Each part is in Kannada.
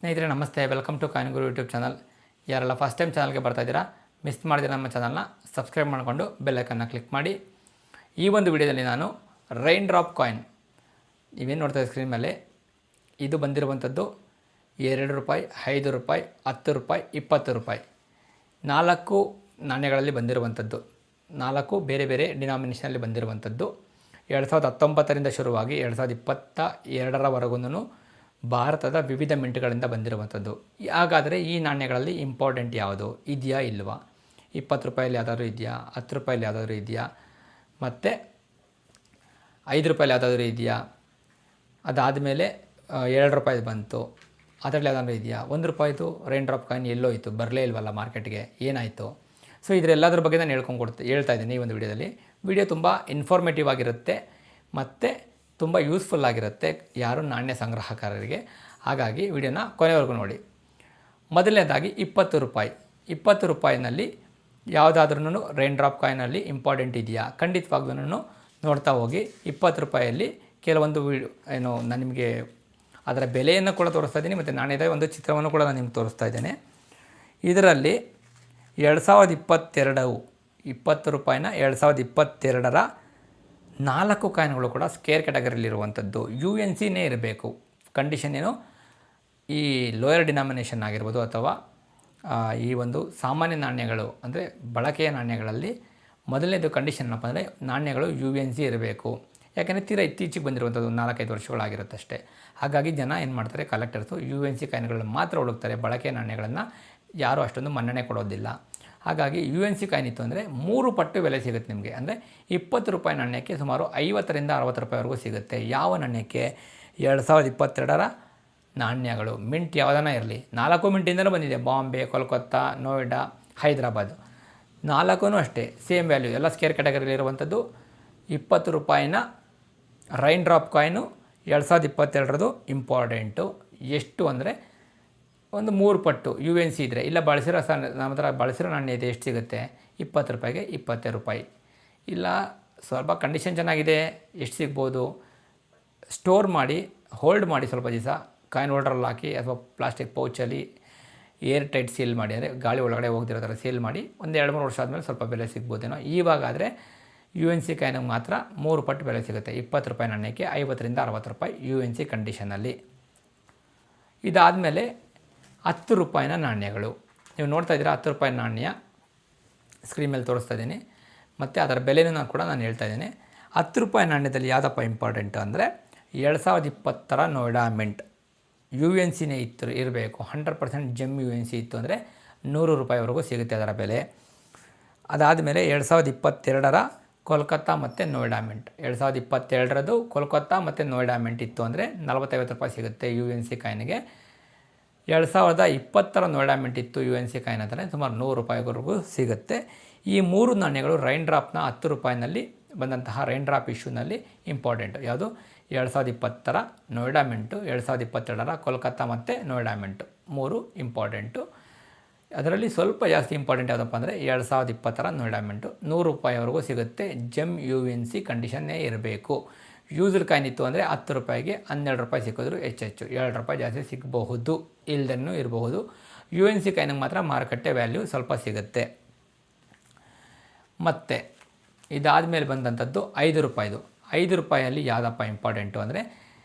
ಸ್ನೇಹಿತರೆ ನಮಸ್ತೆ, welcome to coin guru YouTube channel. ಯಾರೆಲ್ಲ ಫಸ್ಟ್ ಟೈಮ್ ಚಾನಲ್ಗೆ ಬರ್ತಾ ಇದ್ದೀರಾ, ಮಿಸ್ ಮಾಡಿದ್ರೆ ನಮ್ಮ ಚಾನಲ್ನ ಸಬ್ಸ್ಕ್ರೈಬ್ ಮಾಡಿಕೊಂಡು ಬೆಲ್ಲೈಕನ್ನ ಕ್ಲಿಕ್ ಮಾಡಿ. ಈ ಒಂದು ವಿಡಿಯೋದಲ್ಲಿ ನಾನು ರೈನ್ ಡ್ರಾಪ್ ಕಾಯಿನ್, ನೀವೇನು ನೋಡ್ತಾ ಇದ್ದೀವಿ ಸ್ಕ್ರೀನ್ ಮೇಲೆ, ಇದು ಬಂದಿರುವಂಥದ್ದು 2 ರೂಪಾಯಿ, 5 ರೂಪಾಯಿ, 10 ರೂಪಾಯಿ, 20 ರೂಪಾಯಿ 4 ನಾಣ್ಯಗಳಲ್ಲಿ ಬಂದಿರುವಂಥದ್ದು. 4 ಬೇರೆ ಬೇರೆ ಡಿನಾಮಿನೇಷನಲ್ಲಿ ಬಂದಿರುವಂಥದ್ದು. 2019ರಿಂದ ಶುರುವಾಗಿ 2022ರವರೆಗೂ ಭಾರತದ ವಿವಿಧ ಮಿಂಟ್ಗಳಿಂದ ಬಂದಿರುವಂಥದ್ದು. ಹಾಗಾದರೆ ಈ ನಾಣ್ಯಗಳಲ್ಲಿ ಇಂಪಾರ್ಟೆಂಟ್ ಯಾವುದು, ಇದೆಯಾ ಇಲ್ವಾ? 20 ರೂಪಾಯಲ್ಲಿ ಯಾವುದಾದ್ರೂ ಇದೆಯಾ, 10 ರೂಪಾಯಲ್ಲಿ ಯಾವುದಾದ್ರೂ ಇದೆಯಾ, ಮತ್ತು 5 ರೂಪಾಯಲ್ಲಿ ಯಾವುದಾದ್ರೂ ಇದೆಯಾ? ಅದಾದಮೇಲೆ 2 ರೂಪಾಯಿದು ಬಂತು, ಅದರಲ್ಲಿ ಯಾವುದಾದ್ರೂ ಇದೆಯಾ? 1 ರೂಪಾಯಿದು ರೈನ್ ಡ್ರಾಪ್ ಕಾಯಿನ್ ಎಲ್ಲೋಯಿತು, ಬರಲೇ ಇಲ್ವಲ್ಲ ಮಾರ್ಕೆಟ್ಗೆ, ಏನಾಯಿತು? ಸೊ ಇದರೆಲ್ಲದ್ರ ಬಗ್ಗೆ ನಾನು ಹೇಳ್ತಾ ಇದ್ದೀನಿ ಈ ಒಂದು ವಿಡಿಯೋದಲ್ಲಿ. ವಿಡಿಯೋ ತುಂಬ ಇನ್ಫಾರ್ಮೇಟಿವ್ ಆಗಿರುತ್ತೆ ಮತ್ತು ತುಂಬ ಯೂಸ್ಫುಲ್ ಆಗಿರುತ್ತೆ ಯಾರು ನಾಣ್ಯ ಸಂಗ್ರಹಕಾರರಿಗೆ. ಹಾಗಾಗಿ ವಿಡಿಯೋನ ಕೊನೆವರೆಗೂ ನೋಡಿ. ಮೊದಲನೇದಾಗಿ 20 ರೂಪಾಯಿ. 20 ರೂಪಾಯಿನಲ್ಲಿ ಯಾವುದಾದ್ರೂ ರೈನ್ ಡ್ರಾಪ್ ಕಾಯಿನಲ್ಲಿ ಇಂಪಾರ್ಟೆಂಟ್ ಇದೆಯಾ? ಖಂಡಿತವಾಗ್ಲೂ ನೋಡ್ತಾ ಹೋಗಿ. 20 ರೂಪಾಯಿಯಲ್ಲಿ ಕೆಲವೊಂದು ನಾನು ನಿಮಗೆ ಅದರ ಬೆಲೆಯನ್ನು ಕೂಡ ತೋರಿಸ್ತಾ ಇದ್ದೀನಿ ಮತ್ತು ನಾಣ್ಯದ ಒಂದು ಚಿತ್ರವನ್ನು ಕೂಡ ನಾನು ನಿಮ್ಗೆ ತೋರಿಸ್ತಾ ಇದ್ದೇನೆ. ಇದರಲ್ಲಿ 2022 20 ರೂಪಾಯಿನ 2022ರ 4 ಕಾಯಿನ್ಗಳು ಕೂಡ ಸ್ಕೇರ್ ಕ್ಯಾಟಗರಿಲಿರುವಂಥದ್ದು. UNCನೇ ಇರಬೇಕು. ಕಂಡೀಷನ್ ಏನು, ಈ ಲೋಯರ್ ಡಿನಾಮಿನೇಷನ್ ಆಗಿರ್ಬೋದು ಅಥವಾ ಈ ಒಂದು ಸಾಮಾನ್ಯ ನಾಣ್ಯಗಳು ಅಂದರೆ ಬಳಕೆಯ ನಾಣ್ಯಗಳಲ್ಲಿ ಮೊದಲನೇದು ಕಂಡೀಷನ್ ಏನಪ್ಪ ಅಂದರೆ ನಾಣ್ಯಗಳು UNC ಇರಬೇಕು. ಯಾಕೆಂದರೆ ತೀರಾ ಇತ್ತೀಚೆಗೆ ಬಂದಿರುವಂಥದ್ದು 4-5 ವರ್ಷಗಳಾಗಿರುತ್ತಷ್ಟೇ. ಹಾಗಾಗಿ ಜನ ಏನು ಮಾಡ್ತಾರೆ, ಕಲೆಕ್ಟರ್ಸು UNC ಕಾಯಿನ್ಗಳನ್ನು ಮಾತ್ರ ಹುಡುಕ್ತಾರೆ. ಬಳಕೆಯ ನಾಣ್ಯಗಳನ್ನು ಯಾರೂ ಅಷ್ಟೊಂದು ಮನ್ನಣೆ ಕೊಡೋದಿಲ್ಲ. ಹಾಗಾಗಿ UNC ಕಾಯಿನ್ ಇತ್ತು ಅಂದರೆ 3 ಪಟ್ಟು ಬೆಲೆ ಸಿಗುತ್ತೆ ನಿಮಗೆ. ಅಂದರೆ 20 ರೂಪಾಯಿ ನಾಣ್ಯಕ್ಕೆ ಸುಮಾರು 50ರಿಂದ 60 ರೂಪಾಯಿವರೆಗೂ ಸಿಗುತ್ತೆ. ಯಾವ ನಾಣ್ಯಕ್ಕೆ? 2022ರ ನಾಣ್ಯಗಳು. ಮಿಂಟ್ ಯಾವುದನ್ನ ಇರಲಿ, 4 ಮಿಂಟಿಂದಲೂ ಬಂದಿದೆ. ಬಾಂಬೆ, ಕೋಲ್ಕತ್ತಾ, ನೋಯ್ಡಾ, ಹೈದರಾಬಾದ್ 4 ಅಷ್ಟೇ ಸೇಮ್ ವ್ಯಾಲ್ಯೂ, ಎಲ್ಲ ಸ್ಕೇರ್ ಕ್ಯಾಟಗರಿಲಿರುವಂಥದ್ದು. 20 ರೂಪಾಯಿನ ರೈನ್ ಡ್ರಾಪ್ ಕಾಯಿನು 2022ರದು ಇಂಪಾರ್ಟೆಂಟು. ಎಷ್ಟು ಅಂದರೆ ಒಂದು 3 ಪಟ್ಟು UNC ಇದ್ದರೆ, ಇಲ್ಲ ನಮ್ಮ ಹತ್ರ ಬಳಸಿರೋ ನಾಣ್ಯ ಇದೆ, ಎಷ್ಟು ಸಿಗುತ್ತೆ? 20 ರೂಪಾಯಿಗೆ 20 ರೂಪಾಯಿ. ಇಲ್ಲ ಸ್ವಲ್ಪ ಕಂಡೀಷನ್ ಚೆನ್ನಾಗಿದೆ, ಎಷ್ಟು ಸಿಗ್ಬೋದು? ಸ್ಟೋರ್ ಮಾಡಿ, ಹೋಲ್ಡ್ ಮಾಡಿ ಸ್ವಲ್ಪ ದಿವಸ, ಕಾಯಿನ್ ಹೋಲ್ಡ್ರಲ್ಲಿ ಹಾಕಿ ಅಥವಾ ಪ್ಲಾಸ್ಟಿಕ್ ಪೌಚಲ್ಲಿ ಏರ್ ಟೈಟ್ ಸೀಲ್ ಮಾಡಿ, ಅಂದರೆ ಗಾಳಿ ಒಳಗಡೆ ಹೋಗ್ದಿರೋ ಥರ ಸೀಲ್ ಮಾಡಿ, ಒಂದು 2-3 ವರ್ಷ ಆದಮೇಲೆ ಸ್ವಲ್ಪ ಬೆಲೆ ಸಿಗ್ಬೋದೇನೋ. ಇವಾಗಾದರೆ UNC ಕಾಯಿನಿಗೆ ಮಾತ್ರ 3 ಪಟ್ಟು ಬೆಲೆ ಸಿಗುತ್ತೆ. 20 ರೂಪಾಯಿ ನಾಣ್ಯಕ್ಕೆ 50ರಿಂದ 60 ರೂಪಾಯಿ UNC ಕಂಡೀಷನಲ್ಲಿ. ಇದಾದಮೇಲೆ 10 ರೂಪಾಯಿನ ನಾಣ್ಯಗಳು. ನೀವು ನೋಡ್ತಾ ಇದ್ದೀರಾ, 10 ರೂಪಾಯಿ ನಾಣ್ಯ ಸ್ಕ್ರೀನ್ ಮೇಲೆ ತೋರಿಸ್ತಾ ಇದ್ದೀನಿ ಮತ್ತು ಅದರ ಬೆಲೆನೂ ಕೂಡ ನಾನು ಹೇಳ್ತಾ ಇದ್ದೀನಿ. 10 ರೂಪಾಯಿ ನಾಣ್ಯದಲ್ಲಿ ಯಾವುದಪ್ಪ ಇಂಪಾರ್ಟೆಂಟು ಅಂದರೆ 2020ರ ನೋಯ್ಡಾ ಮಿಂಟ್. UNCನೇ ಇರಬೇಕು. 100% ಜೆಮ್ UNC ಇತ್ತು ಅಂದರೆ 100 ರೂಪಾಯಿವರೆಗೂ ಸಿಗುತ್ತೆ ಅದರ ಬೆಲೆ. ಅದಾದಮೇಲೆ 2022ರ ಕೋಲ್ಕತ್ತಾ ಮತ್ತು ನೋಯ್ಡಾ ಮಿಂಟ್. 2022ರದು ಕೋಲ್ಕತ್ತಾ ಮತ್ತು ನೋಯ್ಡಾ ಮಿಂಟ್ ಇತ್ತು ಅಂದರೆ 40-50 ರೂಪಾಯಿ ಸಿಗುತ್ತೆ UNC ಕಾಯಿನಿಗೆ. 2020ರ ನೋಯ್ಡಾ ಮಿಂಟ್ ಇತ್ತು UNC ಕಾಯಿನ್ ಅಂದರೆ ಸುಮಾರು 100 ರೂಪಾಯಿವರೆಗೂ ಸಿಗುತ್ತೆ. ಈ 3 ನಾಣ್ಯಗಳು ರೈನ್ ಡ್ರಾಪ್ನ 10 ರೂಪಾಯಿನಲ್ಲಿ ಬಂದಂತಹ ರೈನ್ ಡ್ರಾಪ್ ಇಶ್ಯೂನಲ್ಲಿ ಇಂಪಾರ್ಟೆಂಟು. ಯಾವುದು? 2020ರ ನೋಯ್ಡಾ ಮಿಂಟು, 2022ರ ಕೋಲ್ಕತ್ತಾ ಮತ್ತು ನೋಯ್ಡಾ ಮಿಂಟು 3 ಇಂಪಾರ್ಟೆಂಟು. ಅದರಲ್ಲಿ ಸ್ವಲ್ಪ ಜಾಸ್ತಿ ಇಂಪಾರ್ಟೆಂಟ್ ಯಾವುದಪ್ಪ ಅಂದರೆ 2020ರ ನೋಯ್ಡಾ ಮಿಂಟು 100 ರೂಪಾಯಿವರೆಗೂ ಸಿಗುತ್ತೆ. ಜೆಮ್ UNC ಕಂಡೀಷನ್ನೇ ಇರಬೇಕು. ಯೂಸ್ಡ್ ಕಾಯಿನ್ ಇತ್ತು ಅಂದರೆ 10 ರೂಪಾಯಿಗೆ 12 ರೂಪಾಯಿ ಸಿಕ್ಕಿದ್ರು ಹೆಚ್ಚು 2 ರೂಪಾಯಿ ಜಾಸ್ತಿ ಸಿಗಬಹುದು, ಇಲ್ಲದನ್ನೂ ಇರಬಹುದು. UNC ಕಾಯಿನಿಗೆ ಮಾತ್ರ ಮಾರುಕಟ್ಟೆ ವ್ಯಾಲ್ಯೂ ಸ್ವಲ್ಪ ಸಿಗುತ್ತೆ. ಮತ್ತು ಇದಾದಮೇಲೆ ಬಂದಂಥದ್ದು 5 ರೂಪಾಯಿದು. 5 ರೂಪಾಯಲ್ಲಿ ಯಾವುದಪ್ಪ ಇಂಪಾರ್ಟೆಂಟು ಅಂದರೆ,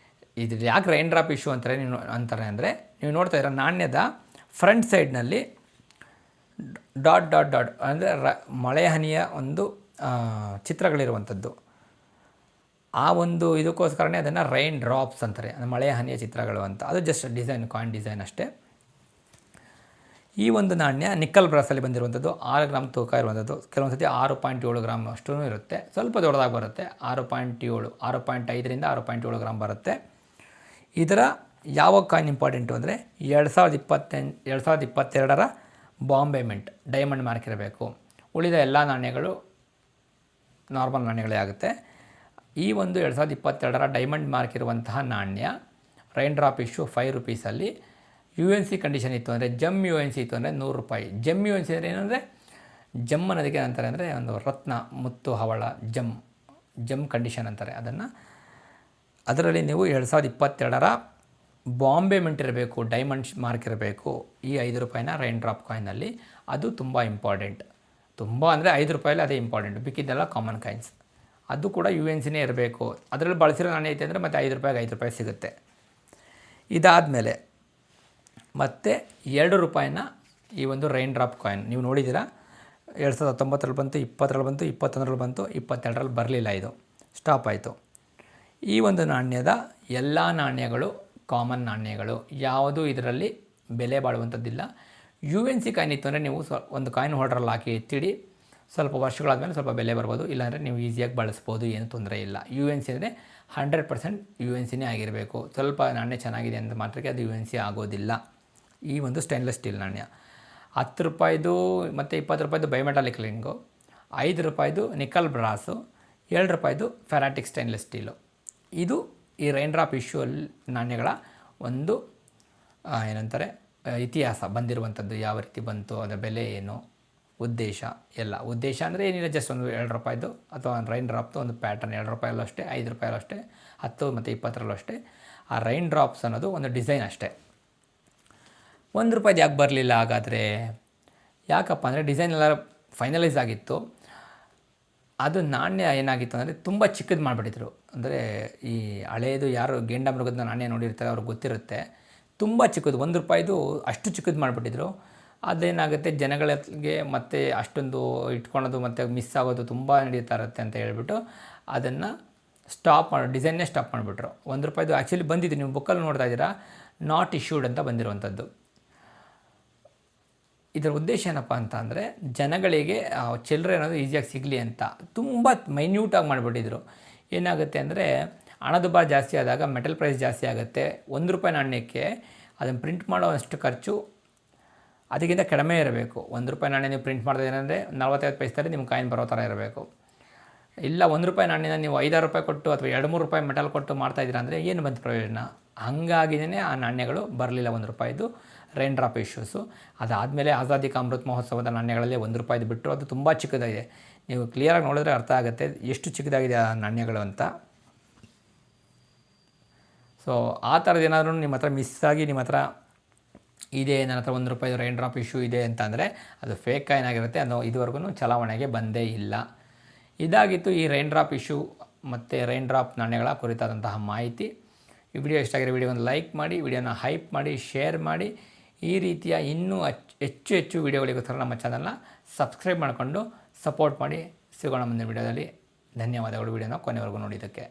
ಇದು ಯಾಕೆ ರೈನ್ ಡ್ರಾಪ್ ಇಶ್ಯೂ ಅಂತಾರೆ ಅಂದರೆ, ನೀವು ನೋಡ್ತಾ ಇರೋ ನಾಣ್ಯದ ಫ್ರಂಟ್ ಸೈಡ್ನಲ್ಲಿ ಡಾಟ್ ಡಾಟ್ ಡಾಟ್ ಅಂದರೆ ಮಳೆ ಹನಿಯ ಒಂದು ಚಿತ್ರಗಳಿರುವಂಥದ್ದು. ಆ ಒಂದು ಇದಕ್ಕೋಸ್ಕರನೇ ಅದನ್ನು ರೈನ್ ಡ್ರಾಪ್ಸ್ ಅಂತಾರೆ, ಮಳೆಯ ಹನಿಯ ಚಿತ್ರಗಳು ಅಂತ. ಅದು ಜಸ್ಟ್ ಡಿಸೈನ್, ಕಾಯಿನ್ ಡಿಸೈನ್ ಅಷ್ಟೇ. ಈ ಒಂದು ನಾಣ್ಯ ನಿಕ್ಕಲ್ ಬ್ರಾಸಲ್ಲಿ ಬಂದಿರುವಂಥದ್ದು. 6 ಗ್ರಾಮ್ ತೂಕ ಇರುವಂಥದ್ದು. ಕೆಲವೊಂದು ಸತಿ 6.7 ಗ್ರಾಮ್ ಅಷ್ಟೂ ಇರುತ್ತೆ, ಸ್ವಲ್ಪ ದೊಡ್ಡದಾಗಿ ಬರುತ್ತೆ. 6.7, 6.5ರಿಂದ 6.7 ಗ್ರಾಮ್ ಬರುತ್ತೆ. ಇದರ ಯಾವ ಕಾಯಿನ್ ಇಂಪಾರ್ಟೆಂಟು ಅಂದರೆ 2022ರ ಬಾಂಬೆ ಮಿಂಟ್, ಡೈಮಂಡ್ ಮಾರ್ಕ್ ಇರಬೇಕು. ಉಳಿದ ಎಲ್ಲ ನಾಣ್ಯಗಳು ನಾರ್ಮಲ್ ನಾಣ್ಯಗಳೇ ಆಗುತ್ತೆ. ಈ ಒಂದು 2022ರ ಡೈಮಂಡ್ ಮಾರ್ಕ್ ಇರುವಂತಹ ನಾಣ್ಯ rain drop issue 5 ರೂಪೀಸಲ್ಲಿ UNC condition ಇತ್ತು ಅಂದರೆ, ಜಮ್ UNC ಇತ್ತು ಅಂದರೆ 100 ರೂಪಾಯಿ. ಜಮ್ UNC ಅಂದರೆ ಏನಂದರೆ, ಜಮ್ ಅನ್ನೋದಕ್ಕೆ ಅಂತಾರೆ ಅಂದರೆ ಒಂದು ರತ್ನ, ಮುತ್ತು, ಹವಳ, ಜಮ್ ಕಂಡೀಷನ್ ಅಂತಾರೆ ಅದನ್ನು. ಅದರಲ್ಲಿ ನೀವು 2022ರ ಬಾಂಬೆ ಮಿಂಟ್ ಇರಬೇಕು, ಡೈಮಂಡ್ ಮಾರ್ಕ್ ಇರಬೇಕು. ಈ 5 ರೂಪಾಯಿನ ರೈನ್ ಡ್ರಾಪ್ ಕಾಯಿನಲ್ಲಿ ಅದು ತುಂಬ ಇಂಪಾರ್ಟೆಂಟ್. ತುಂಬ ಅಂದರೆ 5 ರೂಪಾಯಲ್ಲಿ ಅದೇ ಇಂಪಾರ್ಟೆಂಟ್, ಮಿಕ್ಕಿದ್ದೆಲ್ಲ ಕಾಮನ್ ಕಾಯಿನ್ಸ್. ಅದು ಕೂಡ ಯು ಎನ್ ಸಿನೇ ಇರಬೇಕು. ಅದರಲ್ಲಿ ಬಳಸಿರೋ ನಾಣ್ಯ ಐತೆ ಅಂದರೆ ಮತ್ತೆ 5 ರೂಪಾಯಿಗೆ 5 ರೂಪಾಯಿ ಸಿಗುತ್ತೆ. ಇದಾದಮೇಲೆ ಮತ್ತೆ 2 ರೂಪಾಯಿನ ಈ ಒಂದು ರೈನ್ ಡ್ರಾಪ್ ಕಾಯಿನ್ ನೀವು ನೋಡಿದ್ದೀರಾ. 2019ರಲ್ಲಿ ಬಂತು, 20ರಲ್ಲಿ ಬಂತು, 21ರಲ್ಲಿ ಬಂತು, 22ರಲ್ಲಿ ಬರಲಿಲ್ಲ, ಇದು ಸ್ಟಾಪ್ ಆಯಿತು. ಈ ಒಂದು ನಾಣ್ಯದ ಎಲ್ಲ ನಾಣ್ಯಗಳು ಕಾಮನ್ ನಾಣ್ಯಗಳು, ಯಾವುದೂ ಇದರಲ್ಲಿ ಬೆಲೆ ಬಾಳುವಂಥದ್ದಿಲ್ಲ. ಯು ಎನ್ ಸಿ ಕಾಯಿನ್ ಇತ್ತು ಅಂದರೆ ನೀವು ಒಂದು ಕಾಯಿನ್ ಹೋಲ್ಡ್ರಲ್ಲಿ ಹಾಕಿ ಎತ್ತಿಡಿ, ಸ್ವಲ್ಪ ವರ್ಷಗಳಾದಮೇಲೆ ಸ್ವಲ್ಪ ಬೆಲೆ ಬರ್ಬೋದು, ಇಲ್ಲಾಂದರೆ ನೀವು ಈಸಿಯಾಗಿ ಬಳಸ್ಬೋದು, ಏನು ತೊಂದರೆ ಇಲ್ಲ. ಯು ಎನ್ ಸಿ ಅಂದರೆ 100% ಯು ಎನ್ ಸಿನೇ ಆಗಿರಬೇಕು. ಸ್ವಲ್ಪ ನಾಣ್ಯ ಚೆನ್ನಾಗಿದೆ ಅಂತ ಮಾತ್ರಕ್ಕೆ ಅದು ಯು ಎನ್ ಸಿ ಆಗೋದಿಲ್ಲ. ಈ ಒಂದು ಸ್ಟೈನ್ಲೆಸ್ ಸ್ಟೀಲ್ ನಾಣ್ಯ 10 ರೂಪಾಯಿದು ಮತ್ತು 20 ರೂಪಾಯಿದು ಬೈಮೆಟಾಲಿಕ್ ರಿಂಗು, 5 ರೂಪಾಯಿದು ನಿಕಲ್ ಬ್ರಾಸು, 7 ರೂಪಾಯಿದು ಫೆರಾಟಿಕ್ ಸ್ಟೈನ್ಲೆಸ್ ಸ್ಟೀಲು. ಇದು ಈ ರೈನ್ ಡ್ರಾಪ್ ಇಶ್ಯೂ ನಾಣ್ಯಗಳ ಒಂದು ಏನಂತಾರೆ ಇತಿಹಾಸ ಬಂದಿರುವಂಥದ್ದು. ಯಾವ ರೀತಿ ಬಂತು, ಅದರ ಬೆಲೆ ಏನು, ಉದ್ದೇಶ ಎಲ್ಲ. ಉದ್ದೇಶ ಅಂದರೆ ಏನಿಲ್ಲ, ಜಸ್ಟ್ ಒಂದು 2 ರೂಪಾಯಿದು ಅಥವಾ ರೈನ್ ಡ್ರಾಪ್ದು ಒಂದು ಪ್ಯಾಟರ್ನ್. 2 ರೂಪಾಯಲ್ಲೂ ಅಷ್ಟೇ, 5 ರೂಪಾಯಲ್ಲೂ ಅಷ್ಟೇ, 10 ಮತ್ತು 20ರಲ್ಲೂ ಅಷ್ಟೇ. ಆ ರೈನ್ ಡ್ರಾಪ್ಸ್ ಅನ್ನೋದು ಒಂದು ಡಿಸೈನ್ ಅಷ್ಟೇ. 1 ರೂಪಾಯಿದು ಯಾಕೆ ಬರಲಿಲ್ಲ ಹಾಗಾದರೆ? ಯಾಕಪ್ಪ ಅಂದರೆ ಡಿಸೈನ್ ಎಲ್ಲ ಫೈನಲೈಸ್ ಆಗಿತ್ತು. ಅದು ನಾಣ್ಯ ಏನಾಗಿತ್ತು ಅಂದರೆ ತುಂಬ ಚಿಕ್ಕದು ಮಾಡಿಬಿಟ್ಟಿದ್ರು. ಅಂದರೆ ಈ ಹಳೆಯದು ಯಾರು ಗೇಂಡಾಮೃಗದ ನಾಣ್ಯ ನೋಡಿರ್ತಾರೆ ಅವ್ರಿಗೆ ಗೊತ್ತಿರುತ್ತೆ. ತುಂಬ ಚಿಕ್ಕದು, 1 ರೂಪಾಯಿದು ಅಷ್ಟು ಚಿಕ್ಕದು ಮಾಡಿಬಿಟ್ಟಿದ್ರು. ಅದೇನಾಗುತ್ತೆ, ಜನಗಳಿಗೆ ಮತ್ತೆ ಅಷ್ಟೊಂದು ಇಟ್ಕೊಳೋದು ಮತ್ತು ಮಿಸ್ ಆಗೋದು ತುಂಬ ನಡೀತಾ ಇರುತ್ತೆ ಅಂತ ಹೇಳ್ಬಿಟ್ಟು ಅದನ್ನು ಡಿಸೈನ್ನೇ ಸ್ಟಾಪ್ ಮಾಡಿಬಿಟ್ರು. 1 ರೂಪಾಯಿದು ಆ್ಯಕ್ಚುಲಿ ಬಂದಿದ್ದು, ನೀವು ಬುಕ್ಕಲ್ಲಿ ನೋಡ್ತಾ ಇದ್ದೀರಾ, ನಾಟ್ ಇಶ್ಯೂಡ್ ಅಂತ ಬಂದಿರುವಂಥದ್ದು. ಇದರ ಉದ್ದೇಶ ಏನಪ್ಪ ಅಂತ ಅಂದರೆ ಜನಗಳಿಗೆ ಚಿಲ್ಲರೆ ಅನ್ನೋದು ಈಸಿಯಾಗಿ ಸಿಗಲಿ ಅಂತ ತುಂಬ ಮೈನ್ಯೂಟಾಗಿ ಮಾಡಿಬಿಟ್ಟಿದ್ರು. ಏನಾಗುತ್ತೆ ಅಂದರೆ ಹಣದುಬ್ಬರ ಜಾಸ್ತಿ ಆದಾಗ ಮೆಟಲ್ ಪ್ರೈಸ್ ಜಾಸ್ತಿ ಆಗುತ್ತೆ. 1 ರೂಪಾಯಿ ನಾಣ್ಯಕ್ಕೆ ಅದನ್ನು ಪ್ರಿಂಟ್ ಮಾಡೋ ಅಷ್ಟು ಖರ್ಚು ಅದಕ್ಕಿಂತ ಕಡಿಮೆ ಇರಬೇಕು. 1 ರೂಪಾಯಿ ನಾಣ್ಯ ನೀವು ಪ್ರಿಂಟ್ ಮಾಡ್ತಾ ಏನಂದರೆ 45 ಪೈಸದಲ್ಲಿ ನಿಮ್ಮ ಕಾಯಿನ್ ಬರೋ ಥರ ಇರಬೇಕು. ಇಲ್ಲ 1 ರೂಪಾಯಿ ನಾಣ್ಯನ ನೀವು 5-6 ರೂಪಾಯಿ ಕೊಟ್ಟು ಅಥವಾ 2-3 ರೂಪಾಯಿ ಮೆಟಲ್ ಕೊಟ್ಟು ಮಾಡ್ತಾಯಿದ್ದೀರಾ ಅಂದರೆ ಏನು ಬಂತು ಪ್ರಯೋಜನ? ಹಾಗಾಗಿಯೇ ಆ ನಾಣ್ಯಗಳು ಬರಲಿಲ್ಲ 1 ರೂಪಾಯಿದು ರೈನ್ ಡ್ರಾಪ್ ಇಶ್ಯೂಸು. ಅದಾದಮೇಲೆ ಆಜಾದಿ ಕಾ ಅಮೃತ್ ಮಹೋತ್ಸವದ ನಾಣ್ಯಗಳಲ್ಲಿ 1 ರೂಪಾಯಿದು ಬಿಟ್ಟರು. ಅದು ತುಂಬ ಚಿಕ್ಕದಾಗಿದೆ, ನೀವು ಕ್ಲಿಯರಾಗಿ ನೋಡಿದ್ರೆ ಅರ್ಥ ಆಗುತ್ತೆ ಎಷ್ಟು ಚಿಕ್ಕದಾಗಿದೆ ಆ ನಾಣ್ಯಗಳು ಅಂತ. ಸೊ ಆ ಥರದ್ದು ಏನಾದರೂ ನಿಮ್ಮ ಹತ್ರ ಮಿಸ್ ಆಗಿ ನಿಮ್ಮ ಹತ್ರ ಇದೆ, ನನ್ನ ಹತ್ರ 1 ರೂಪಾಯಿದು ರೈನ್ ಡ್ರಾಪ್ ಇಶ್ಯೂ ಇದೆ ಅಂತಂದರೆ ಅದು ಫೇಕ್ ಕಾಯಿನ್ ಆಗಿರುತ್ತೆ. ಅದು ಇದುವರೆಗೂ ಚಲಾವಣೆಗೆ ಬಂದೇ ಇಲ್ಲ. ಇದಾಗಿತ್ತು ಈ ರೈನ್ ಡ್ರಾಪ್ ಇಶ್ಯೂ ಮತ್ತು ರೈನ್ ಡ್ರಾಪ್ ನಾಣ್ಯಗಳ ಕುರಿತಾದಂತಹ ಮಾಹಿತಿ. ಈ ವಿಡಿಯೋ ಇಷ್ಟ ಆಗಿರೋ ವಿಡಿಯೋವನ್ನು ಲೈಕ್ ಮಾಡಿ, ವಿಡಿಯೋನ ಹೈಪ್ ಮಾಡಿ, ಶೇರ್ ಮಾಡಿ. ಈ ರೀತಿಯ ಇನ್ನೂ ಹೆಚ್ಚು ವಿಡಿಯೋಗಳಿಗೋಸ್ಕರ ನಮ್ಮ ಚಾನಲ್ನ ಸಬ್ಸ್ಕ್ರೈಬ್ ಮಾಡಿಕೊಂಡು ಸಪೋರ್ಟ್ ಮಾಡಿ. ಸಿಗೋಣ ಮುಂದಿನ ವಿಡಿಯೋದಲ್ಲಿ. ಧನ್ಯವಾದಗಳು ವಿಡಿಯೋನ ಕೊನೆವರೆಗೂ ನೋಡಿದ್ದಕ್ಕೆ.